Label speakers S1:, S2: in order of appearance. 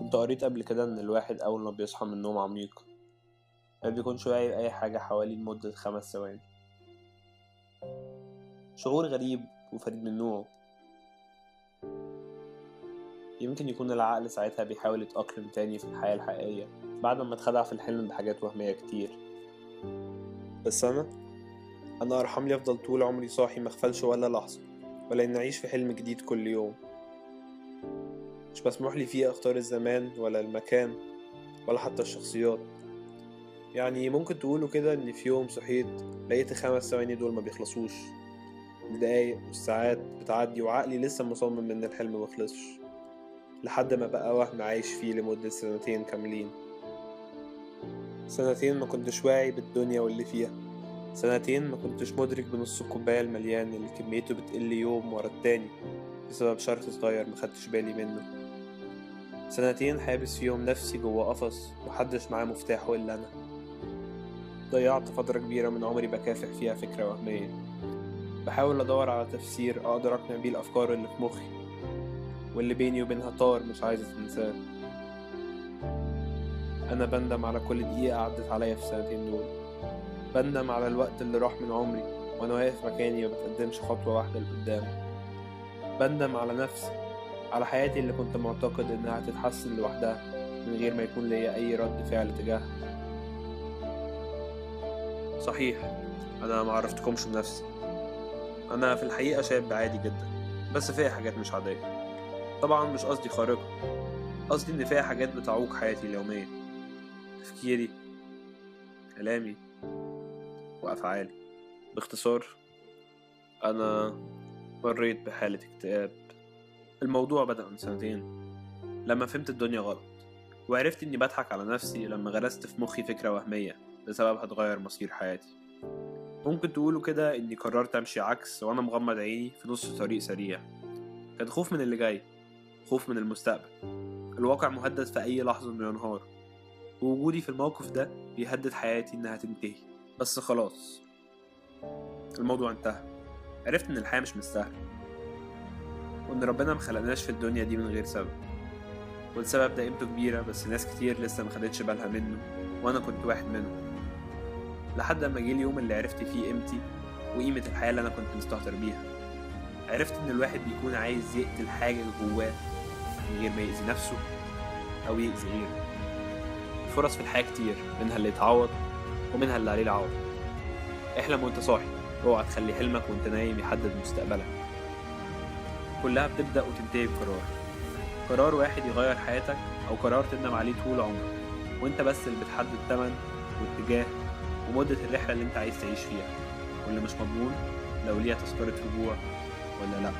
S1: كنت قريت قبل كده إن الواحد أول ما بيصحى من نوم عميق ما بيكونش واعي بأي حاجة حواليه لمدة 5 ثواني. شعور غريب وفريد من نوعه. يمكن يكون العقل ساعتها بيحاول يتأقلم تاني في الحياة الحقيقية بعد ما اتخدع في الحلم بحاجات وهمية كتير. بس أنا أرحم لي أفضل طول عمري صاحي مغفلش ولا لحظة، ولا إني أعيش في حلم جديد كل يوم. مش مسموح لي فيه أختار الزمان ولا المكان ولا حتى الشخصيات. يعني ممكن تقولوا كده إن في يوم صحيت لقيت 5 ثواني دول ما بيخلصوش، الدقايق والساعات بتعدي وعقلي لسه مصمم إن الحلم مخلصش، لحد ما بقى وهم عايش فيه لمدة 2 كاملين. 2 ما كنتش واعي بالدنيا واللي فيها، 2 ما كنتش مدرك بنص الكوباية المليان اللي كميته بتقل يوم ورا التاني بسبب شرط صغير مخدتش بالي منه. 2 حابس فيهم نفسي جوا قفص محدش معاه مفتاحه إلا أنا. ضيعت فترة كبيرة من عمري بكافح فيها فكرة وهمية، بحاول أدور على تفسير أقدر أقنع بيه الأفكار اللي في مخي واللي بيني وبينها طار مش عايزة تنساه. أنا بندم على كل دقيقة عدت عليا في 2 دول، بندم على الوقت اللي راح من عمري وأنا واقف مكاني ومبتقدمش خطوة واحدة لقدام. بندم على نفسي، على حياتي اللي كنت معتقد إنها هتتحسن لوحدها من غير ما يكون ليا أي رد فعل تجاهها. صحيح أنا معرفتكمش بنفسي، أنا في الحقيقة شاب عادي جدا، بس فيها حاجات مش عادية. طبعا مش قصدي خارقة، قصدي إن فيها حاجات بتعوق حياتي اليومية، تفكيري، كلامي، وأفعالي. باختصار أنا مريت بحالة اكتئاب. الموضوع بدأ من 2 لما فهمت الدنيا غلط، وعرفت إني بضحك على نفسي لما غرست في مخي فكرة وهمية بسبب هتغير مصير حياتي. ممكن تقولوا كده إني قررت أمشي عكس وأنا مغمض عيني في نص طريق سريع. كان خوف من اللي جاي، خوف من المستقبل، الواقع مهدد في أي لحظة إنه ينهار، ووجودي في الموقف ده بيهدد حياتي إنها تنتهي. بس خلاص الموضوع انتهى. عرفت إن الحياة مش مستاهلة، وإن ربنا مخلقناش في الدنيا دي من غير سبب، والسبب ده قيمته كبيرة بس ناس كتير لسه مخدتش بالها منه، وأنا كنت واحد منهم. لحد ما جه اليوم اللي عرفت فيه قيمتي وقيمة الحياة اللي أنا كنت مستهتر بيها. عرفت إن الواحد بيكون عايز يقتل حاجة جواه من غير ما يأذي نفسه أو يأذي غيره. الفرص في الحياة كتير، منها اللي يتعوض ومنها اللي عليه العوض. احلم وانت صاحي، اوعى تخلي حلمك وانت نايم يحدد مستقبلك. كلها بتبدأ وتنتهي قرار واحد يغير حياتك، أو قرار تندم عليه طول عمرك، وانت بس اللي بتحدد التمن والاتجاه ومدة الرحلة اللي انت عايز تعيش فيها، واللي مش مضمون لو ليها تذكرة رجوع ولا لأ.